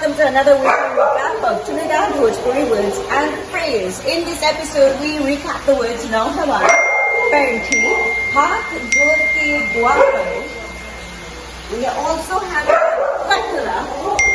welcome to another weekly recap of Trinidad Bhojpuri words and phrase. In this episode, we recap the words NAUJAWAAN, PAINTHEE, HAATH, DUAA. We also have KATARA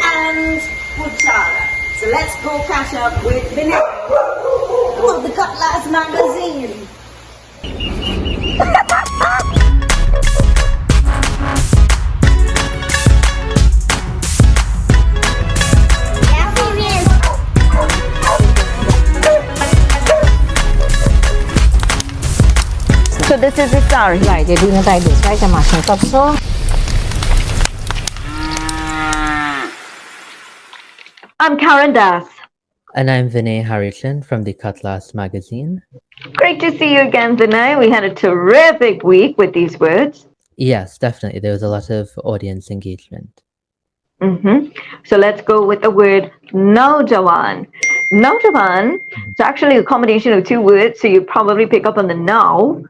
and PUCHAARA. So let's go catch up with Vinay of the Cutlass magazine. So this is the sari. Right, they're doing it like this, right? I'm mashing it up so. I'm Karen Das. And I'm Vinay Harrichan from the Cutlass magazine. Great to see you again, Vinay. We had a terrific week with these words. Yes, definitely. There was a lot of audience engagement. So let's go with the word NAUJAWAAN. NAUJAWAAN is actually a combination of two words, so you probably pick up on the now,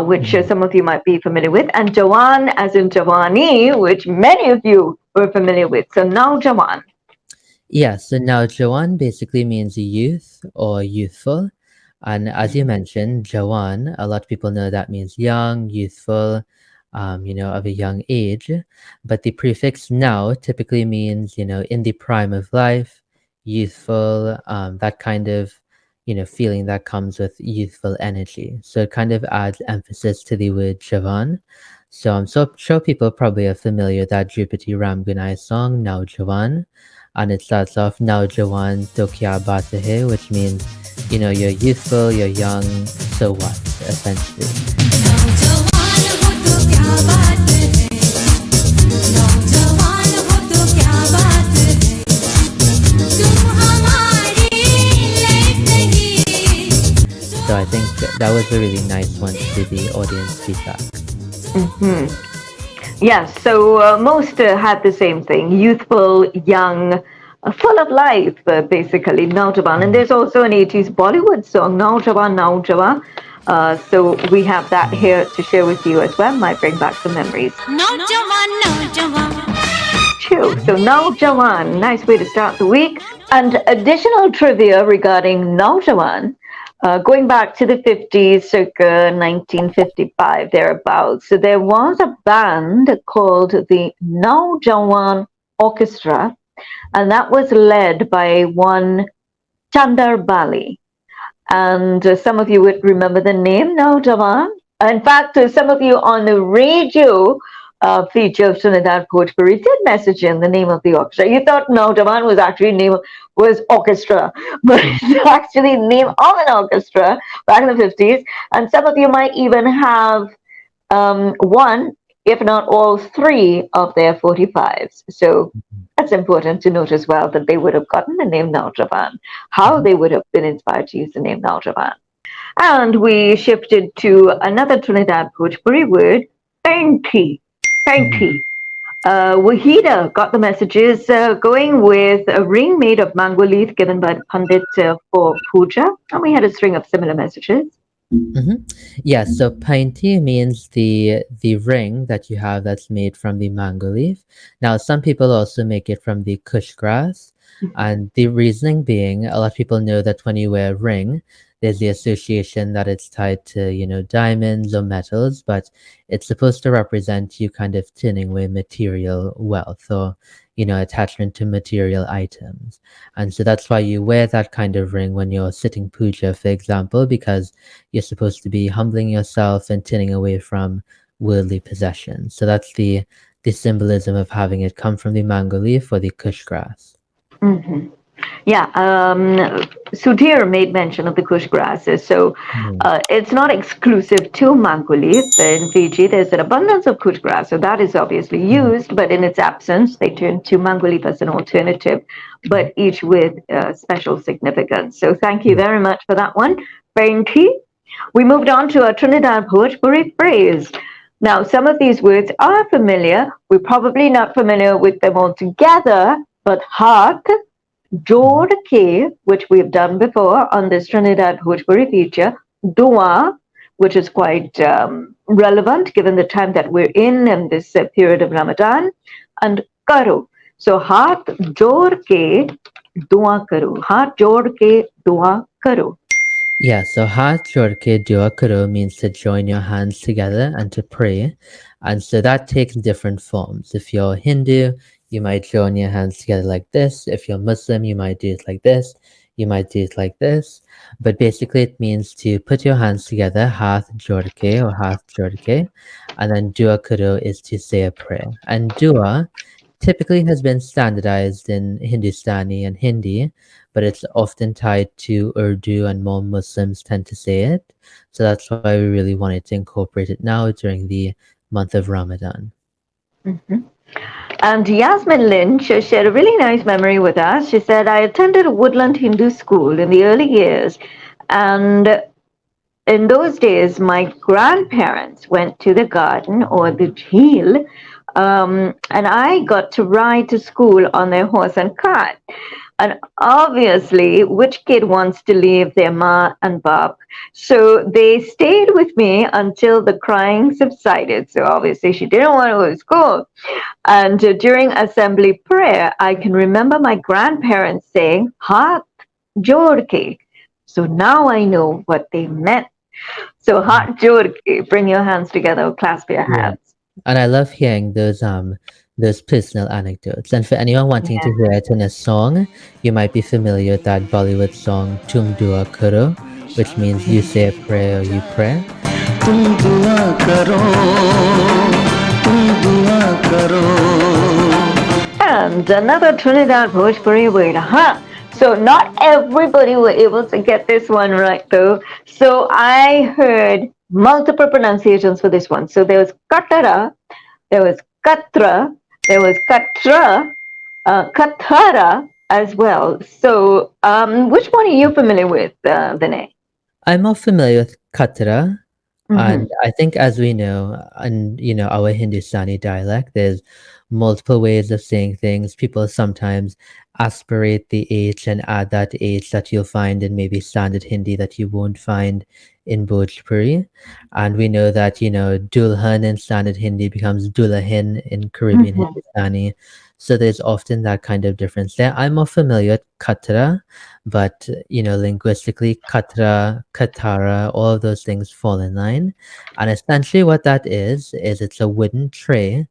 which some of you might be familiar with, and Jawaan as in Jawani, which many of you were familiar with. So NAUJAWAAN. Yes, so now Jawan basically means youth or youthful. And as you mentioned, Jawan, a lot of people know that means young, youthful, of a young age. But the prefix now typically means, in the prime of life, youthful, that kind of, feeling that comes with youthful energy. So it kind of adds emphasis to the word Jawan. So I'm so sure people probably are familiar with that Drupati Ramgunai song, NAUJAWAAN. And it starts off NAUJAWAAN to kya baat hai, which means, you're youthful, you're young, so what, essentially. So I think that was a really nice one to see the audience feedback. Yes, so most had the same thing, youthful, young, full of life, basically, NAUJAWAAN. And there's also an 80s Bollywood song, NAUJAWAAN, NAUJAWAAN. So we have that here to share with you as well. Might bring back some memories. NAUJAWAAN, NAUJAWAAN. True. So NAUJAWAAN, nice way to start the week. And additional trivia regarding NAUJAWAAN. Going back to the 50s, circa 1955, thereabouts, so there was a band called the NAUJAWAAN Orchestra, and that was led by one Chandar Bali. And some of you would remember the name NAUJAWAAN. In fact, some of you on the radio feature of Trinidad Bhojpuri did message in the name of the orchestra. You thought NAUJAWAAN was actually was orchestra, but it's actually the name of an orchestra back in the 50s. And some of you might even have one, if not all three of their 45s. So that's important to note as well, that they would have gotten the name NAUJAWAAN, how they would have been inspired to use the name NAUJAWAAN. And we shifted to another Trinidad Bhojpuri word, PAINTHEE. PAINTHEE. Wahida got the messages going with a ring made of mango leaf given by the Pandit for puja, and we had a string of similar messages. Yes, so PAINTHEE means the ring that you have that's made from the mango leaf. Now, some people also make it from the kush grass, and the reasoning being, a lot of people know that when you wear a ring, there's the association that it's tied to, diamonds or metals, but it's supposed to represent you kind of turning away material wealth or, attachment to material items. And so that's why you wear that kind of ring when you're sitting puja, for example, because you're supposed to be humbling yourself and turning away from worldly possessions. So that's the symbolism of having it come from the mango leaf or the kush grass. Yeah, Sudhir made mention of the kush grasses. So it's not exclusive to mango leaf. In Fiji, there's an abundance of kush grass. So that is obviously used, but in its absence, they turn to mango leaf as an alternative, but each with special significance. So thank you very much for that one. PAINTHEE. We moved on to a Trinidad Bhojpuri phrase. Now, some of these words are familiar. We're probably not familiar with them all together, but HAATH, Jod K, which we've done before on this Trinidad Bhojpuri feature, DUAA, which is quite relevant given the time that we're in and this period of Ramadan, and KARO. So हाथ जोड़ के दुआ करो. हाथ जोड़ के दुआ करो. Yeah, so Hath Jorke Dua Karo means to join your hands together and to pray. And so that takes different forms. If you're Hindu, you might join your hands together like this. If you're Muslim, you might do it like this. You might do it like this. But basically, it means to put your hands together, Hath Jorke or Hath Jorke. And then Dua Karo is to say a prayer. And Dua typically has been standardized in Hindustani and Hindi, but it's often tied to Urdu and more Muslims tend to say it. So that's why we really wanted to incorporate it now during the month of Ramadan. Mm-hmm. And Yasmin Lynch shared a really nice memory with us. She said, I attended a woodland Hindu school in the early years, and in those days, my grandparents went to the garden or the jheel, and I got to ride to school on their horse and cart. And obviously, which kid wants to leave their ma and bab? So they stayed with me until the crying subsided. So obviously, she didn't want to go to school. And during assembly prayer, I can remember my grandparents saying, "Haath jod ke." So now I know what they meant. So haath jod ke, bring your hands together, clasp your Yeah. hands. And I love hearing those personal anecdotes. And for anyone wanting to hear it in a song, you might be familiar with that Bollywood song Tum Dua Karo, which means you say a prayer or you pray. तुम दुआ करो तुम दुआ करो. And another Trinidad Bhojpuri word, huh? So not everybody were able to get this one right though. So I heard multiple pronunciations for this one. So there was Katara, there was Katra, there was Katra, Katara as well. So which one are you familiar with, Vinay? I'm more familiar with Katara. And I think, as we know, and our Hindustani dialect, there's multiple ways of saying things. People sometimes aspirate the H and add that H that you'll find in maybe standard Hindi that you won't find in Bhojpuri. And we know that, Dulhan in standard Hindi becomes Dulahin in Caribbean Hindustani. So there's often that kind of difference there. I'm more familiar with Katara, but linguistically, Katra, Katara, all of those things fall in line. And essentially what that is it's a wooden tray.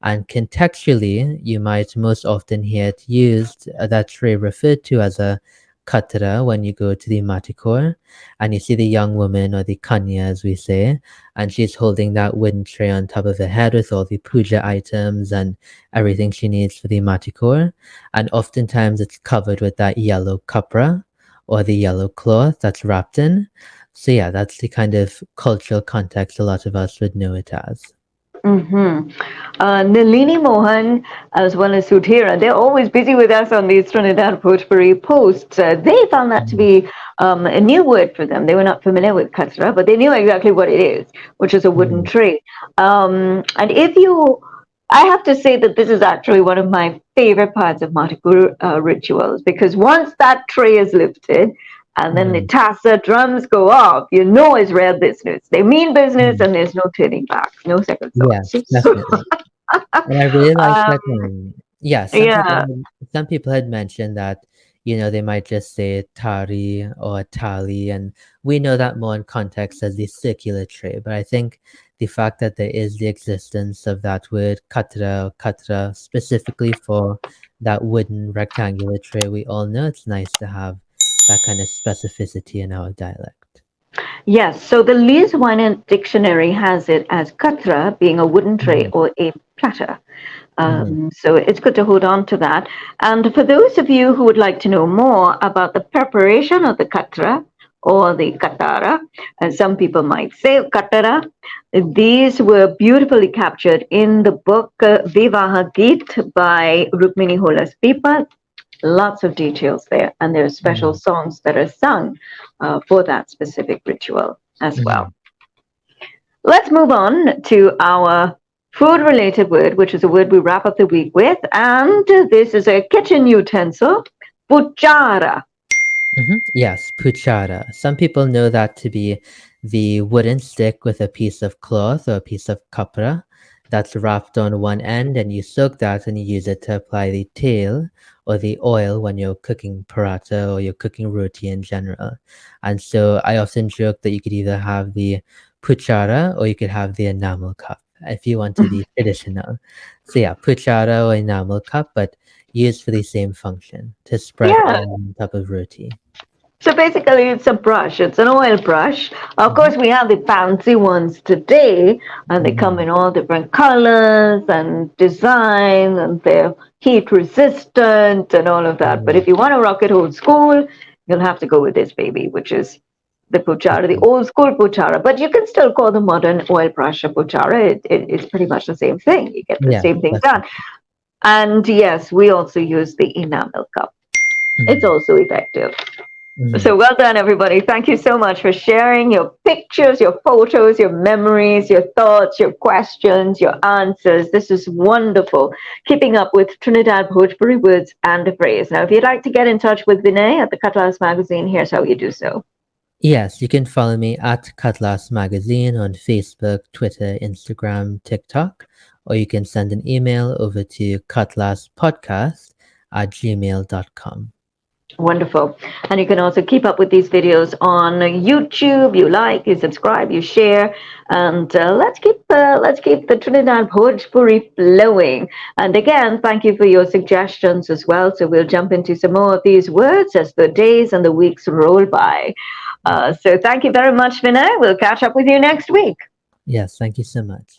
And contextually, you might most often hear it used, that tray referred to as a Katara when you go to the Matikor and you see the young woman or the Kanya, as we say, and she's holding that wooden tray on top of her head with all the puja items and everything she needs for the Matikor. And oftentimes it's covered with that yellow kapra or the yellow cloth that's wrapped in. So yeah, that's the kind of cultural context a lot of us would know it as. Nalini Mohan as well as Sudhira, they're always busy with us on these Trinidad Bhojpuri posts. They found that to be a new word for them. They were not familiar with Katra, but they knew exactly what it is, which is a wooden tray. And I have to say that this is actually one of my favorite parts of Matikur rituals, because once that tray is lifted, and then the tassa drums go off, it's real business. They mean business, and there's no turning back, no second thoughts. Yes, definitely. And I really like that. Yeah, some people had mentioned that, they might just say tari or tali, and we know that more in context as the circular tray. But I think the fact that there is the existence of that word katra or katra specifically for that wooden rectangular tray, we all know it's nice to have that kind of specificity in our dialect. Yes, so the Lees Winer dictionary has it as katra being a wooden tray or a platter. So it's good to hold on to that. And for those of you who would like to know more about the preparation of the katra or the katara, as some people might say, katara, these were beautifully captured in the book Vivaha Geet by Rukmini Holas Pipat. Lots of details there, and there are special songs that are sung for that specific ritual as well. Let's move on to our food-related word, which is a word we wrap up the week with, and this is a kitchen utensil, PUCHAARA. Yes, PUCHAARA. Some people know that to be the wooden stick with a piece of cloth or a piece of kapra that's wrapped on one end, and you soak that and you use it to apply the tail or the oil when you're cooking paratha or you're cooking roti in general. And so I often joke that you could either have the puchara or you could have the enamel cup if you want to be traditional. So yeah, puchara or enamel cup, but used for the same function to spread Yeah. oil on top of roti. So basically, it's a brush. It's an oil brush. Of course, we have the fancy ones today, and they come in all different colors and designs, and they're heat resistant and all of that. But if you want to rock it old school, you'll have to go with this baby, which is the puchara, the old school puchara. But you can still call the modern oil brush a puchara. It's pretty much the same thing. You get the Yeah, same thing that's done. And yes, we also use the enamel cup. It's also effective. So well done, everybody. Thank you so much for sharing your pictures, your photos, your memories, your thoughts, your questions, your answers. This is wonderful. Keeping up with Trinidad Bhojpuri words and a phrase. Now, if you'd like to get in touch with Vinay at the Cutlass magazine, here's how you do so. Yes, you can follow me at Cutlass Magazine on Facebook, Twitter, Instagram, TikTok, or you can send an email over to cutlasspodcast@gmail.com. Wonderful. And you can also keep up with these videos on YouTube. You like, you subscribe, you share, and let's keep the Trinidad Bhojpuri flowing. And again, thank you for your suggestions as well. So we'll jump into some more of these words as the days and the weeks roll by. So thank you very much, Vinay. We'll catch up with you next week. Yes, thank you so much.